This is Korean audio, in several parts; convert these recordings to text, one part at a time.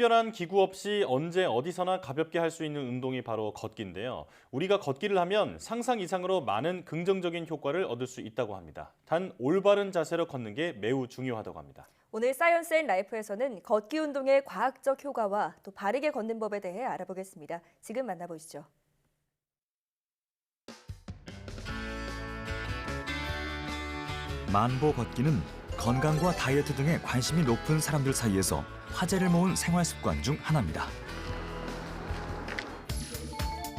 특별한 기구 없이 언제 어디서나 가볍게 할 수 있는 운동이 바로 걷기인데요. 우리가 걷기를 하면 상상 이상으로 많은 긍정적인 효과를 얻을 수 있다고 합니다. 단 올바른 자세로 걷는 게 매우 중요하다고 합니다. 오늘 사이언스 앤 라이프에서는 걷기 운동의 과학적 효과와 또 바르게 걷는 법에 대해 알아보겠습니다. 지금 만나보시죠. 만보 걷기는 건강과 다이어트 등에 관심이 높은 사람들 사이에서 화제를 모은 생활 습관 중 하나입니다.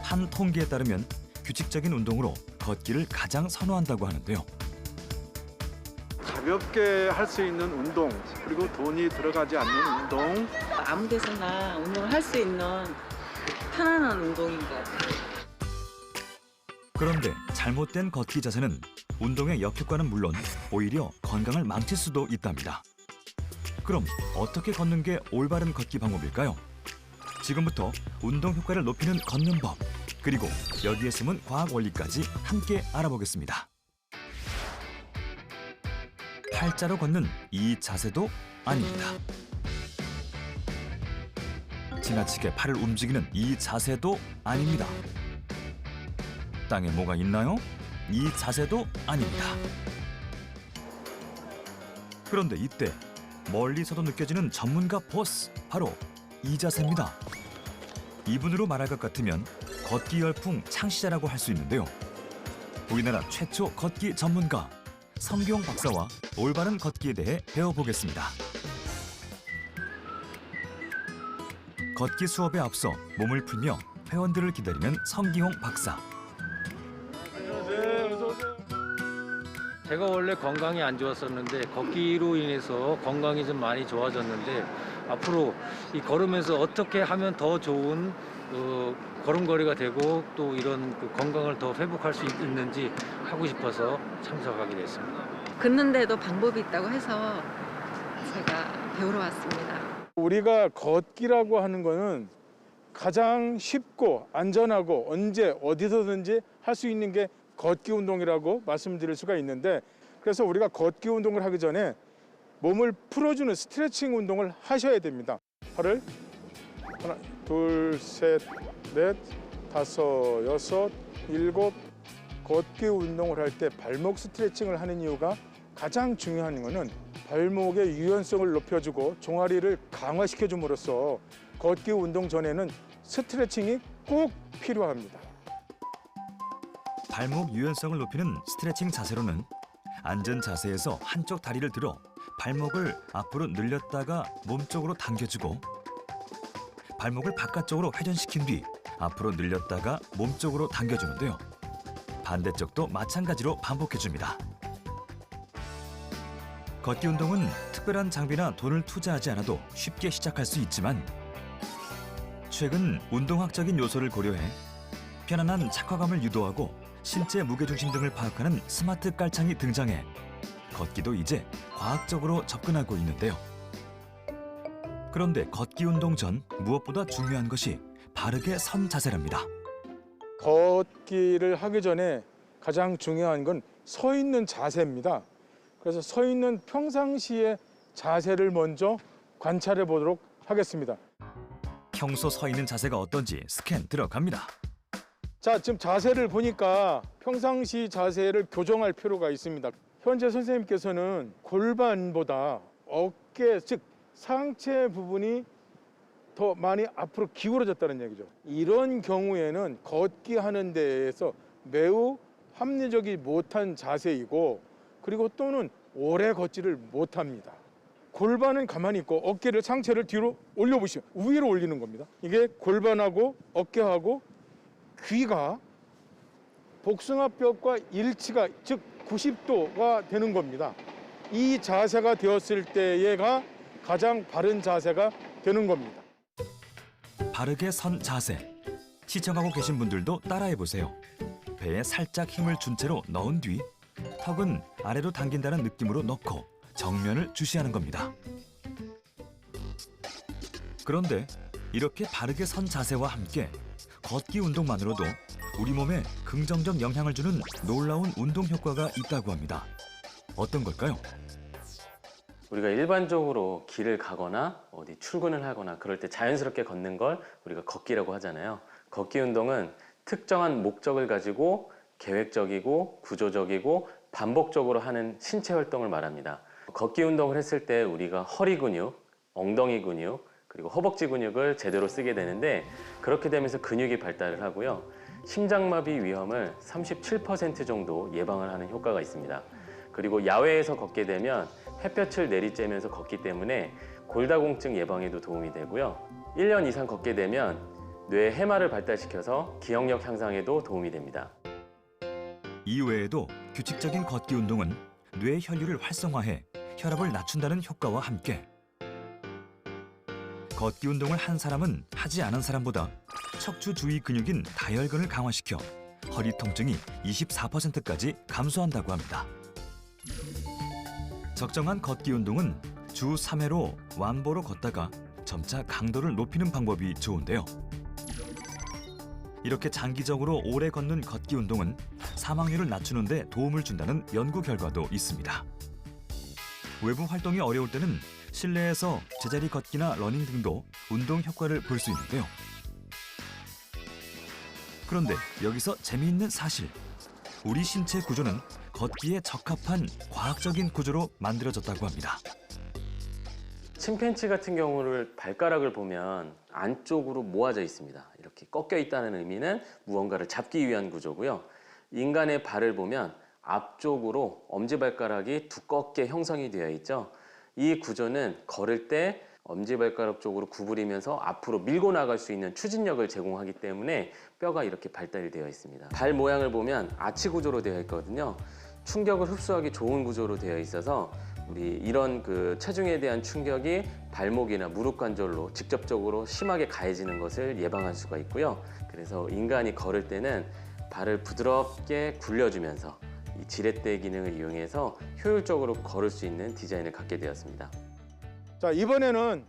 한 통계에 따르면 규칙적인 운동으로 걷기를 가장 선호한다고 하는데요. 가볍게 할 수 있는 운동, 그리고 돈이 들어가지 않는 운동. 아무 데서나 운동을 할 수 있는 편안한 운동인 것 같아요. 그런데 잘못된 걷기 자세는 운동의 역효과는 물론 오히려 건강을 망칠 수도 있답니다. 그럼 어떻게 걷는 게 올바른 걷기 방법일까요? 지금부터 운동 효과를 높이는 걷는 법, 그리고 여기에 숨은 과학 원리까지 함께 알아보겠습니다. 팔자로 걷는 이 자세도 아닙니다. 지나치게 팔을 움직이는 이 자세도 아닙니다. 땅에 뭐가 있나요? 이 자세도 아닙니다. 그런데 이때 멀리서도 느껴지는 전문가 보스, 바로 이 자세입니다. 이분으로 말할 것 같으면 걷기 열풍 창시자라고 할 수 있는데요. 우리나라 최초 걷기 전문가 성기홍 박사와 올바른 걷기에 대해 배워보겠습니다. 걷기 수업에 앞서 몸을 풀며 회원들을 기다리는 성기홍 박사. 안녕하세요. 어서 오세요. 제가 원래 건강이 안 좋았었는데 걷기로 인해서 건강이 좀 많이 좋아졌는데 앞으로 이 걸으면서 어떻게 하면 더 좋은 걸음걸이가 되고 또 이런 건강을 더 회복할 수 있는지 하고 싶어서 참석하게 됐습니다. 걷는데도 방법이 있다고 해서 제가 배우러 왔습니다. 우리가 걷기라고 하는 거는 가장 쉽고 안전하고 언제 어디서든지 할 수 있는 게 걷기 운동이라고 말씀드릴 수가 있는데, 그래서 우리가 걷기 운동을 하기 전에 몸을 풀어주는 스트레칭 운동을 하셔야 됩니다. 팔을 하나, 둘, 셋, 넷, 다섯, 여섯, 일곱. 걷기 운동을 할 때 발목 스트레칭을 하는 이유가, 가장 중요한 거는 발목의 유연성을 높여주고 종아리를 강화시켜줌으로써 걷기 운동 전에는 스트레칭이 꼭 필요합니다. 발목 유연성을 높이는 스트레칭 자세로는 앉은 자세에서 한쪽 다리를 들어 발목을 앞으로 늘렸다가 몸쪽으로 당겨주고, 발목을 바깥쪽으로 회전시킨 뒤 앞으로 늘렸다가 몸쪽으로 당겨주는데요. 반대쪽도 마찬가지로 반복해줍니다. 걷기 운동은 특별한 장비나 돈을 투자하지 않아도 쉽게 시작할 수 있지만, 최근 운동학적인 요소를 고려해 편안한 착화감을 유도하고 신체 무게중심 등을 파악하는 스마트 깔창이 등장해 걷기도 이제 과학적으로 접근하고 있는데요. 그런데 걷기 운동 전 무엇보다 중요한 것이 바르게 선 자세랍니다. 걷기를 하기 전에 가장 중요한 건 서 있는 자세입니다. 그래서 서 있는 평상시의 자세를 먼저 관찰해 보도록 하겠습니다. 평소 서 있는 자세가 어떤지 스캔 들어갑니다. 자, 지금 자세를 보니까 평상시 자세를 교정할 필요가 있습니다. 현재 선생님께서는 골반보다 어깨, 즉 상체 부분이 더 많이 앞으로 기울어졌다는 얘기죠. 이런 경우에는 걷기 하는 데에서 매우 합리적이 못한 자세이고, 그리고 또는 오래 걷지를 못합니다. 골반은 가만히 있고 어깨를, 상체를 뒤로 올려보시면 위로 올리는 겁니다. 이게 골반하고 어깨하고 귀가 복숭아뼈과 일치가, 즉 90도가 되는 겁니다. 이 자세가 되었을 때가 가장 바른 자세가 되는 겁니다. 바르게 선 자세. 시청하고 계신 분들도 따라해보세요. 배에 살짝 힘을 준 채로 넣은 뒤 턱은 아래로 당긴다는 느낌으로 넣고 정면을 주시하는 겁니다. 그런데 이렇게 바르게 선 자세와 함께 걷기 운동만으로도 우리 몸에 긍정적 영향을 주는 놀라운 운동 효과가 있다고 합니다. 어떤 걸까요? 우리가 일반적으로 길을 가거나 어디 출근을 하거나 그럴 때 자연스럽게 걷는 걸 우리가 걷기라고 하잖아요. 걷기 운동은 특정한 목적을 가지고 계획적이고 구조적이고 반복적으로 하는 신체 활동을 말합니다. 걷기 운동을 했을 때 우리가 허리 근육, 엉덩이 근육, 그리고 허벅지 근육을 제대로 쓰게 되는데 그렇게 되면서 근육이 발달을 하고요. 심장마비 위험을 37% 정도 예방을 하는 효과가 있습니다. 그리고 야외에서 걷게 되면 햇볕을 내리쬐면서 걷기 때문에 골다공증 예방에도 도움이 되고요. 1년 이상 걷게 되면 뇌의 해마를 발달시켜서 기억력 향상에도 도움이 됩니다. 이외에도 규칙적인 걷기 운동은 뇌 혈류를 활성화해 혈압을 낮춘다는 효과와 함께 걷기 운동을 한 사람은 하지 않은 사람보다 척추 주위 근육인 다혈근을 강화시켜 허리 통증이 24%까지 감소한다고 합니다. 적정한 걷기 운동은 주 3회로 완보로 걷다가 점차 강도를 높이는 방법이 좋은데요. 이렇게 장기적으로 오래 걷는 걷기 운동은 사망률을 낮추는 데 도움을 준다는 연구 결과도 있습니다. 외부 활동이 어려울 때는 실내에서 제자리 걷기나 러닝 등도 운동 효과를 볼 수 있는데요. 그런데 여기서 재미있는 사실. 우리 신체 구조는 걷기에 적합한 과학적인 구조로 만들어졌다고 합니다. 침팬지 같은 경우를 발가락을 보면 안쪽으로 모아져 있습니다. 이렇게 꺾여 있다는 의미는 무언가를 잡기 위한 구조고요. 인간의 발을 보면 앞쪽으로 엄지발가락이 두껍게 형성이 되어 있죠. 이 구조는 걸을 때 엄지발가락 쪽으로 구부리면서 앞으로 밀고 나갈 수 있는 추진력을 제공하기 때문에 뼈가 이렇게 발달이 되어 있습니다. 발 모양을 보면 아치 구조로 되어 있거든요. 충격을 흡수하기 좋은 구조로 되어 있어서 우리 이런 체중에 대한 충격이 발목이나 무릎 관절로 직접적으로 심하게 가해지는 것을 예방할 수가 있고요. 그래서 인간이 걸을 때는 발을 부드럽게 굴려주면서 이 지렛대 기능을 이용해서 효율적으로 걸을 수 있는 디자인을 갖게 되었습니다. 자, 이번에는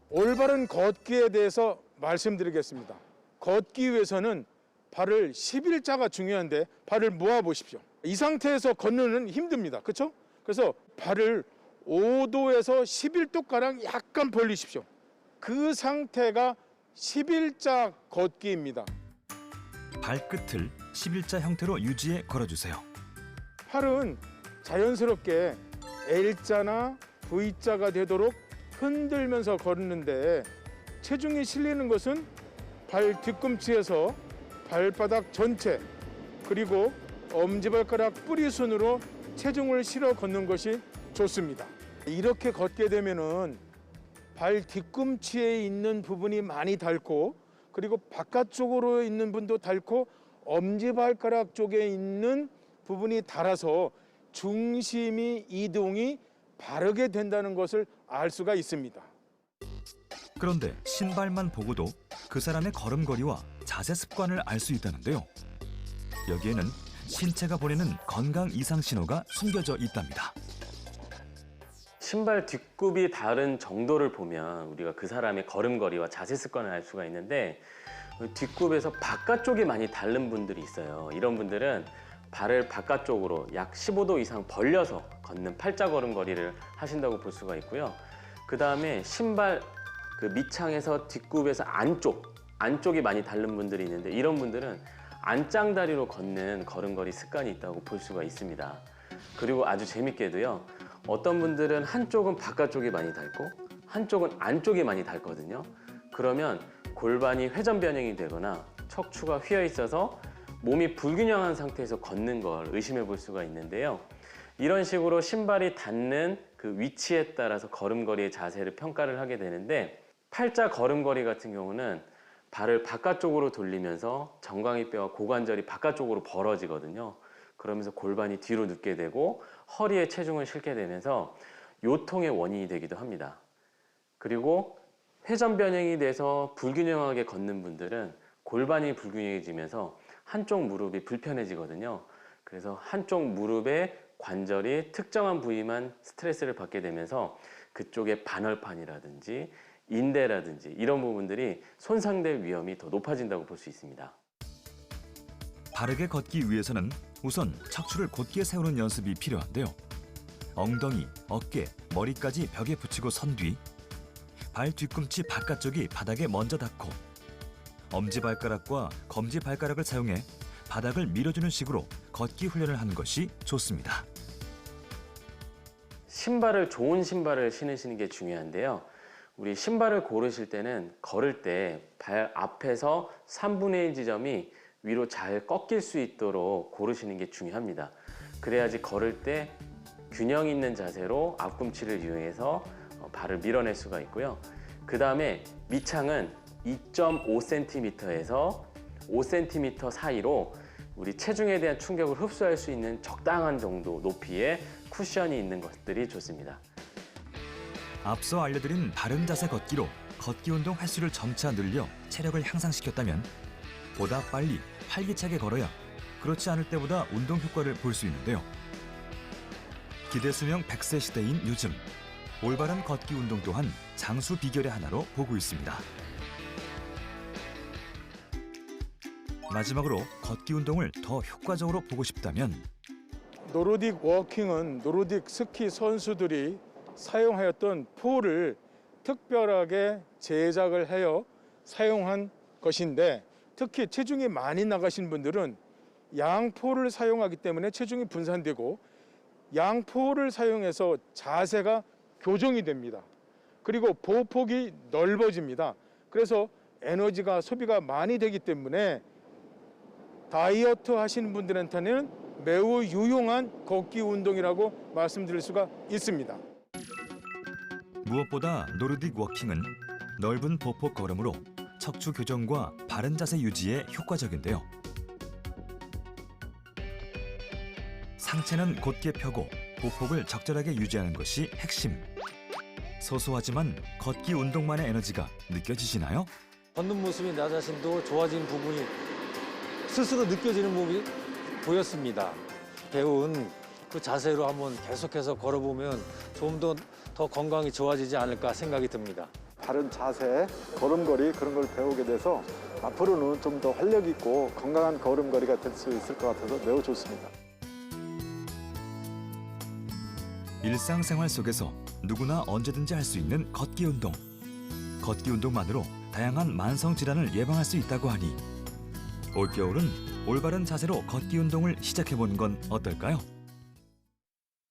올바른 걷기에 대해서 말씀드리겠습니다. 걷기 위해서는 발을 11자가 중요한데 발을 모아 보십시오. 이 상태에서 걷는 힘듭니다. 그렇죠? 그래서 발을 5도에서 11도가량 약간 벌리십시오. 그 상태가 11자 걷기입니다. 발끝을 11자 형태로 유지해 걸어주세요. 팔은 자연스럽게 L자나 V자가 되도록 흔들면서 걷는데 체중이 실리는 것은 발 뒤꿈치에서 발바닥 전체 그리고 엄지발가락 뿌리순으로 체중을 실어 걷는 것이 좋습니다. 이렇게 걷게 되면은 발 뒤꿈치에 있는 부분이 많이 닳고 그리고 바깥쪽으로 있는 분도 닳고 엄지발가락 쪽에 있는 부분이 닳아서 중심이 이동이 바르게 된다는 것을 알 수가 있습니다. 그런데 신발만 보고도 그 사람의 걸음걸이와 자세 습관을 알 수 있다는데요. 여기에는 신체가 보내는 건강 이상 신호가 숨겨져 있답니다. 신발 뒷굽이 다른 정도를 보면 우리가 그 사람의 걸음걸이와 자세 습관을 알 수가 있는데 뒷굽에서 바깥쪽이 많이 닳는 분들이 있어요. 이런 분들은 발을 바깥쪽으로 약 15도 이상 벌려서 걷는 팔자 걸음걸이를 하신다고 볼 수가 있고요. 그 다음에 신발 밑창에서 뒷굽에서 안쪽이 많이 닳는 분들이 있는데 이런 분들은 안짱다리로 걷는 걸음걸이 습관이 있다고 볼 수가 있습니다. 그리고 아주 재밌게도요. 어떤 분들은 한쪽은 바깥쪽이 많이 닳고 한쪽은 안쪽이 많이 닳거든요. 그러면 골반이 회전 변형이 되거나 척추가 휘어 있어서 몸이 불균형한 상태에서 걷는 걸 의심해 볼 수가 있는데요. 이런 식으로 신발이 닿는 그 위치에 따라서 걸음걸이의 자세를 평가를 하게 되는데 팔자 걸음걸이 같은 경우는 발을 바깥쪽으로 돌리면서 정강이뼈와 고관절이 바깥쪽으로 벌어지거든요. 그러면서 골반이 뒤로 눕게 되고 허리에 체중을 실게 되면서 요통의 원인이 되기도 합니다. 그리고 회전 변형이 돼서 불균형하게 걷는 분들은 골반이 불균형해지면서 한쪽 무릎이 불편해지거든요. 그래서 한쪽 무릎의 관절이 특정한 부위만 스트레스를 받게 되면서 그쪽의 반월판이라든지 인대라든지 이런 부분들이 손상될 위험이 더 높아진다고 볼 수 있습니다. 바르게 걷기 위해서는 우선 척추를 곧게 세우는 연습이 필요한데요. 엉덩이, 어깨, 머리까지 벽에 붙이고 선 뒤 발 뒤꿈치 바깥쪽이 바닥에 먼저 닿고 엄지발가락과 검지발가락을 사용해 바닥을 밀어주는 식으로 걷기 훈련을 하는 것이 좋습니다. 신발을 좋은 신발을 신으시는 게 중요한데요. 우리 신발을 고르실 때는 걸을 때 발 앞에서 3분의 1 지점이 위로 잘 꺾일 수 있도록 고르시는 게 중요합니다. 그래야지 걸을 때 균형 있는 자세로 앞꿈치를 이용해서 발을 밀어낼 수가 있고요. 그 다음에 밑창은 2.5cm에서 5cm 사이로 우리 체중에 대한 충격을 흡수할 수 있는 적당한 정도 높이의 쿠션이 있는 것들이 좋습니다. 앞서 알려드린 바른 자세 걷기로 걷기 운동 횟수를 점차 늘려 체력을 향상시켰다면 보다 빨리 활기차게 걸어야 그렇지 않을 때보다 운동 효과를 볼 수 있는데요. 기대 수명 100세 시대인 요즘 올바른 걷기 운동 또한 장수 비결의 하나로 보고 있습니다. 마지막으로 걷기 운동을 더 효과적으로 보고 싶다면 노르딕 워킹은 노르딕 스키 선수들이 사용하였던 폴을 특별하게 제작을 하여 사용한 것인데 특히 체중이 많이 나가신 분들은 양폴을 사용하기 때문에 체중이 분산되고 양폴을 사용해서 자세가 교정이 됩니다. 그리고 보폭이 넓어집니다. 그래서 에너지가 소비가 많이 되기 때문에 다이어트 하시는 분들한테는 매우 유용한 걷기 운동이라고 말씀드릴 수가 있습니다. 무엇보다 노르딕 워킹은 넓은 보폭 걸음으로 척추 교정과 바른 자세 유지에 효과적인데요. 상체는 곧게 펴고 보폭을 적절하게 유지하는 것이 핵심. 소소하지만 걷기 운동만의 에너지가 느껴지시나요? 걷는 모습이 나 자신도 좋아진 부분이 스스로 느껴지는 부분이 보였습니다. 배운 그 자세로 한번 계속해서 걸어보면 좀 더 건강이 좋아지지 않을까 생각이 듭니다. 바른 자세, 걸음걸이 그런 걸 배우게 돼서 앞으로는 좀 더 활력 있고 건강한 걸음걸이가 될 수 있을 것 같아서 매우 좋습니다. 일상생활 속에서 누구나 언제든지 할 수 있는 걷기 운동. 걷기 운동만으로 다양한 만성 질환을 예방할 수 있다고 하니 올겨울은 올바른 자세로 걷기 운동을 시작해보는 건 어떨까요?